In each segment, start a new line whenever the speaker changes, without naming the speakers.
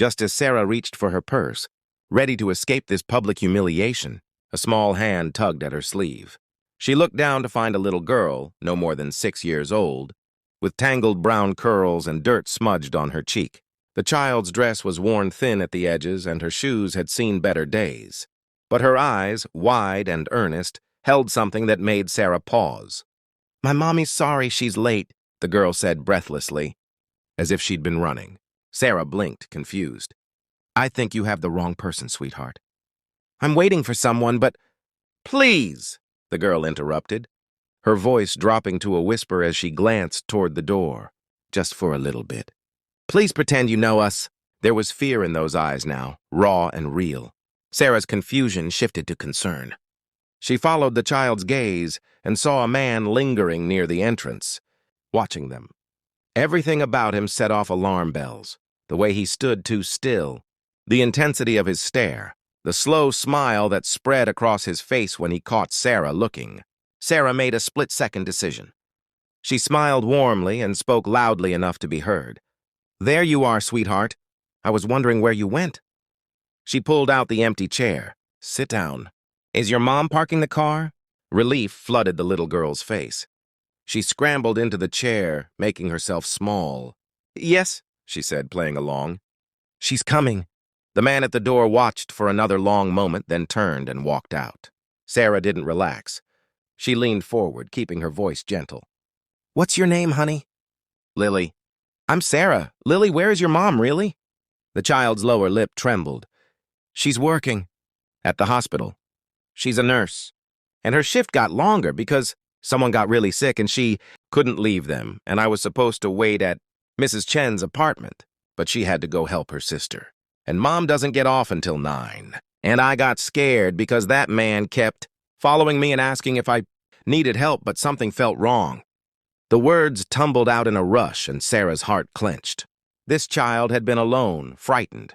Just as Sarah reached for her purse, ready to escape this public humiliation, a small hand tugged at her sleeve. She looked down to find a little girl, no more than 6 years old, with tangled brown curls and dirt smudged on her cheek. The child's dress was worn thin at the edges and her shoes had seen better days. But her eyes, wide and earnest, held something that made Sarah pause. "My mommy's sorry she's late," the girl said breathlessly, as if she'd been running. Sarah blinked, confused. "I think you have the wrong person, sweetheart. I'm waiting for someone, but—" "Please," the girl interrupted, her voice dropping to a whisper as she glanced toward the door. "Just for a little bit. Please pretend you know us." There was fear in those eyes now, raw and real. Sarah's confusion shifted to concern. She followed the child's gaze and saw a man lingering near the entrance, watching them. Everything about him set off alarm bells. The way he stood too still, the intensity of his stare, the slow smile that spread across his face when he caught Sarah looking. Sarah made a split-second decision. She smiled warmly and spoke loudly enough to be heard. "There you are, sweetheart. I was wondering where you went." She pulled out the empty chair. "Sit down. Is your mom parking the car?" Relief flooded the little girl's face. She scrambled into the chair, making herself small. "Yes," she said, playing along. "She's coming." The man at the door watched for another long moment, then turned and walked out. Sarah didn't relax. She leaned forward, keeping her voice gentle. "What's your name, honey?" "Lily." "I'm Sarah. Lily, where is your mom, really?" The child's lower lip trembled. "She's working." "At the hospital." "She's a nurse. And her shift got longer because someone got really sick and she couldn't leave them, and I was supposed to wait at Mrs. Chen's apartment, but she had to go help her sister. And Mom doesn't get off until 9. And I got scared because that man kept following me and asking if I needed help, but something felt wrong." The words tumbled out in a rush and Sarah's heart clenched. This child had been alone, frightened,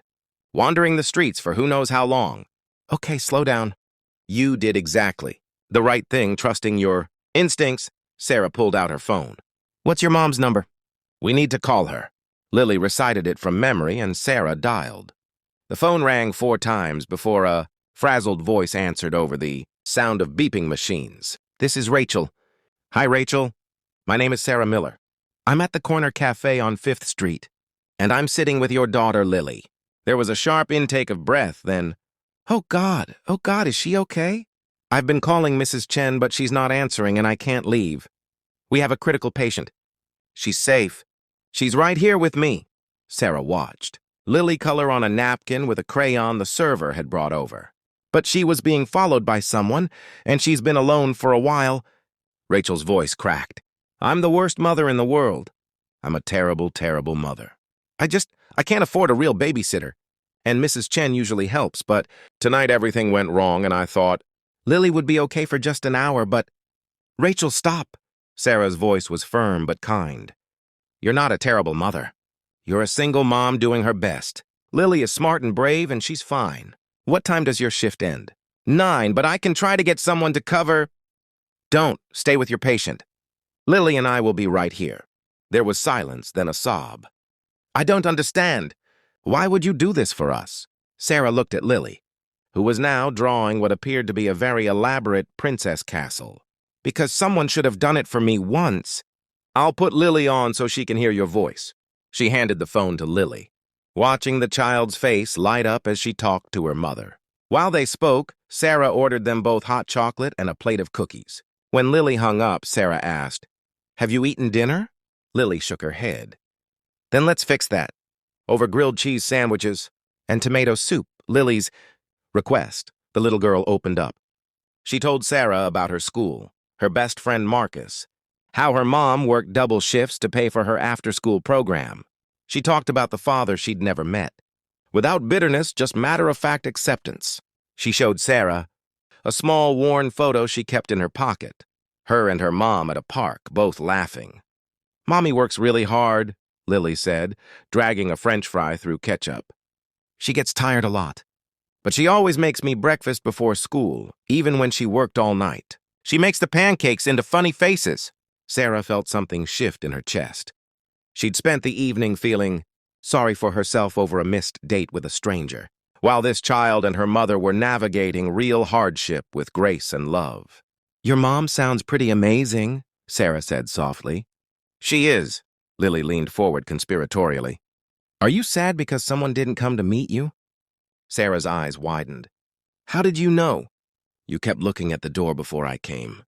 wandering the streets for who knows how long. "Okay, slow down." "You did exactly the right thing, trusting your instincts." Sarah pulled out her phone. "What's your mom's number?" "We need to call her." Lily recited it from memory and Sarah dialed. The phone rang 4 times before a frazzled voice answered over the sound of beeping machines. "This is Rachel." "Hi, Rachel. My name is Sarah Miller. I'm at the corner café on 5th Street, and I'm sitting with your daughter, Lily." There was a sharp intake of breath, then, oh God, is she okay?" "I've been calling Mrs. Chen, but she's not answering and I can't leave. We have a critical patient. She's safe. She's right here with me." Sarah watched. Lily color on a napkin with a crayon the server had brought over. "But she was being followed by someone, and she's been alone for a while." Rachel's voice cracked. "I'm the worst mother in the world. I'm a terrible, terrible mother. I can't afford a real babysitter. And Mrs. Chen usually helps, but tonight everything went wrong and I thought Lily would be okay for just an hour, but—" "Rachel, stop." Sarah's voice was firm but kind. "You're not a terrible mother. You're a single mom doing her best. Lily is smart and brave and she's fine. What time does your shift end?" 9, but I can try to get someone to cover—" "Don't. Stay with your patient. Lily and I will be right here." There was silence, then a sob. "I don't understand. Why would you do this for us?" Sarah looked at Lily, who was now drawing what appeared to be a very elaborate princess castle. "Because someone should have done it for me once." "I'll put Lily on so she can hear your voice." She handed the phone to Lily, watching the child's face light up as she talked to her mother. While they spoke, Sarah ordered them both hot chocolate and a plate of cookies. When Lily hung up, Sarah asked, "Have you eaten dinner?" Lily shook her head. "Then let's fix that. Over grilled cheese sandwiches and tomato soup." Lily's request, the little girl opened up. She told Sarah about her school, her best friend Marcus, how her mom worked double shifts to pay for her after-school program. She talked about the father she'd never met. Without bitterness, just matter-of-fact acceptance. She showed Sarah a small, worn photo she kept in her pocket, her and her mom at a park, both laughing. "Mommy works really hard," Lily said, dragging a French fry through ketchup. "She gets tired a lot. But she always makes me breakfast before school, even when she worked all night. She makes the pancakes into funny faces." Sarah felt something shift in her chest. She'd spent the evening feeling sorry for herself over a missed date with a stranger, while this child and her mother were navigating real hardship with grace and love. "Your mom sounds pretty amazing," Sarah said softly. "She is." Lily leaned forward conspiratorially. "Are you sad because someone didn't come to meet you?" Sarah's eyes widened. "How did you know?" "You kept looking at the door before I came.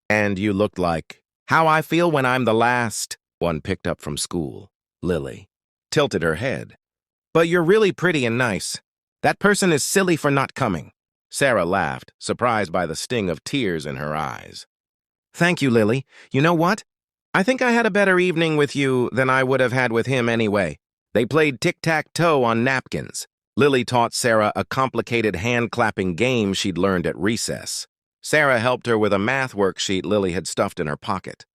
And you looked like, how I feel when I'm the last one picked up from school." Lily tilted her head. "But you're really pretty and nice. That person is silly for not coming." Sarah laughed, surprised by the sting of tears in her eyes. "Thank you, Lily. You know what? I think I had a better evening with you than I would have had with him anyway." They played tic-tac-toe on napkins. Lily taught Sarah a complicated hand-clapping game she'd learned at recess. Sarah helped her with a math worksheet Lily had stuffed in her pocket.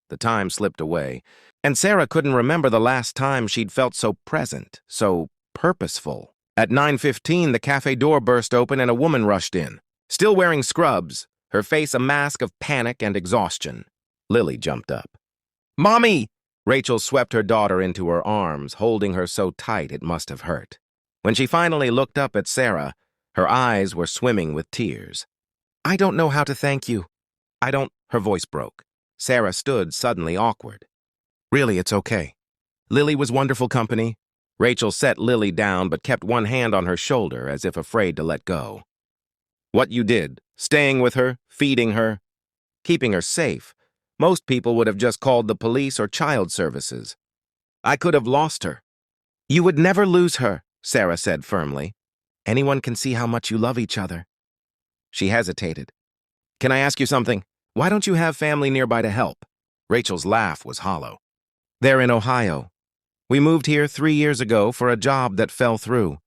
The time slipped away, and Sarah couldn't remember the last time she'd felt so present, so purposeful. At 9:15, the cafe door burst open and a woman rushed in, still wearing scrubs, her face a mask of panic and exhaustion. Lily jumped up. "Mommy!" Rachel swept her daughter into her arms, holding her so tight it must have hurt. When she finally looked up at Sarah, her eyes were swimming with tears. "I don't know how to thank you. Her voice broke. Sarah stood suddenly awkward. "Really, it's okay. Lily was wonderful company." Rachel set Lily down but kept one hand on her shoulder as if afraid to let go. "What you did, staying with her, feeding her, keeping her safe, most people would have just called the police or child services. I could have lost her." "You would never lose her," Sarah said firmly. "Anyone can see how much you love each other." She hesitated. "Can I ask you something? Why don't you have family nearby to help?" Rachel's laugh was hollow. "They're in Ohio. We moved here 3 years ago for a job that fell through.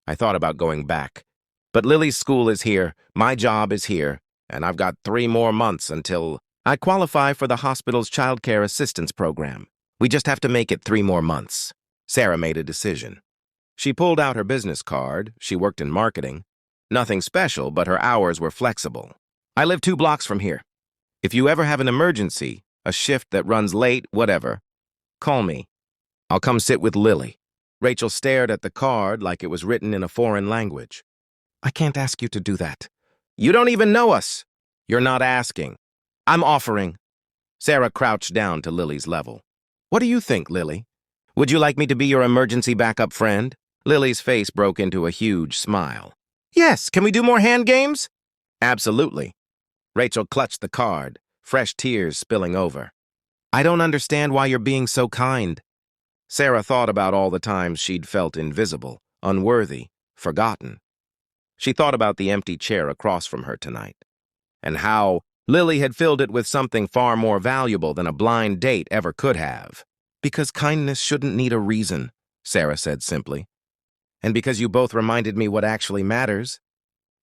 I thought about going back. But Lily's school is here, my job is here, and I've got 3 more months until I qualify for the hospital's childcare assistance program. We just have to make it 3 more months." Sarah made a decision. She pulled out her business card. She worked in marketing. Nothing special, but her hours were flexible. "I live 2 blocks from here. If you ever have an emergency, a shift that runs late, whatever, call me. I'll come sit with Lily." Rachel stared at the card like it was written in a foreign language. "I can't ask you to do that. You don't even know us." "You're not asking. I'm offering." Sarah crouched down to Lily's level. "What do you think, Lily? Would you like me to be your emergency backup friend?" Lily's face broke into a huge smile. "Yes, can we do more hand games?" "Absolutely." Rachel clutched the card, fresh tears spilling over. "I don't understand why you're being so kind." Sarah thought about all the times she'd felt invisible, unworthy, forgotten. She thought about the empty chair across from her tonight, and how Lily had filled it with something far more valuable than a blind date ever could have. "Because kindness shouldn't need a reason," Sarah said simply. "And because you both reminded me what actually matters."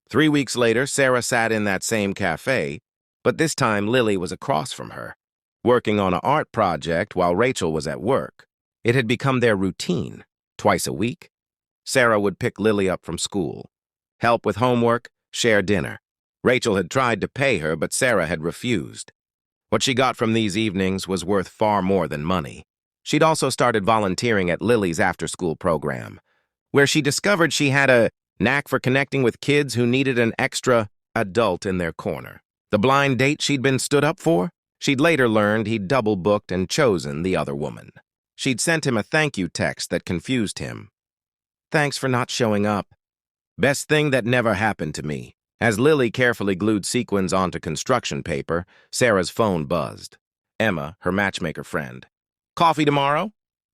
3 weeks later, Sarah sat in that same cafe, but this time Lily was across from her, working on an art project while Rachel was at work. It had become their routine. Twice a week, Sarah would pick Lily up from school, help with homework, share dinner. Rachel had tried to pay her, but Sarah had refused. What she got from these evenings was worth far more than money. She'd also started volunteering at Lily's after-school program, where she discovered she had a knack for connecting with kids who needed an extra adult in their corner. The blind date she'd been stood up for? She'd later learned he'd double-booked and chosen the other woman. She'd sent him a thank you text that confused him. "Thanks for not showing up. Best thing that never happened to me." As Lily carefully glued sequins onto construction paper, Sarah's phone buzzed. Emma, her matchmaker friend. "Coffee tomorrow?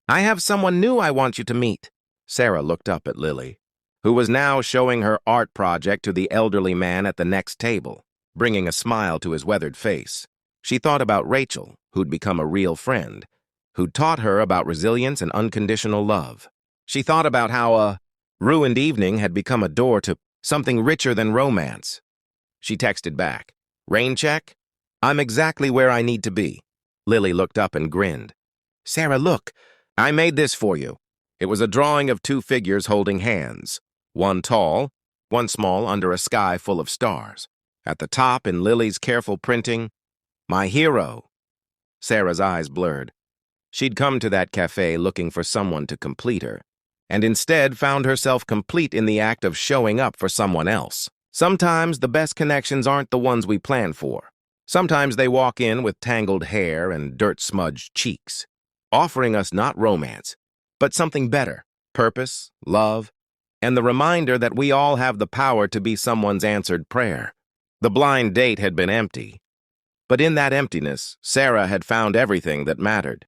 I have someone new I want you to meet." Sarah looked up at Lily, who was now showing her art project to the elderly man at the next table, bringing a smile to his weathered face. She thought about Rachel, who'd become a real friend, who'd taught her about resilience and unconditional love. She thought about how a ruined evening had become a door to something richer than romance. She texted back, "Rain check? I'm exactly where I need to be." Lily looked up and grinned. "Sarah, look, I made this for you." It was a drawing of 2 figures holding hands, one tall, one small under a sky full of stars. At the top, in Lily's careful printing, "My hero." Sarah's eyes blurred. She'd come to that cafe looking for someone to complete her, and instead found herself complete in the act of showing up for someone else. Sometimes the best connections aren't the ones we plan for. Sometimes they walk in with tangled hair and dirt-smudged cheeks, offering us not romance, but something better: purpose, love, and the reminder that we all have the power to be someone's answered prayer. The blind date had been empty, but in that emptiness, Sarah had found everything that mattered.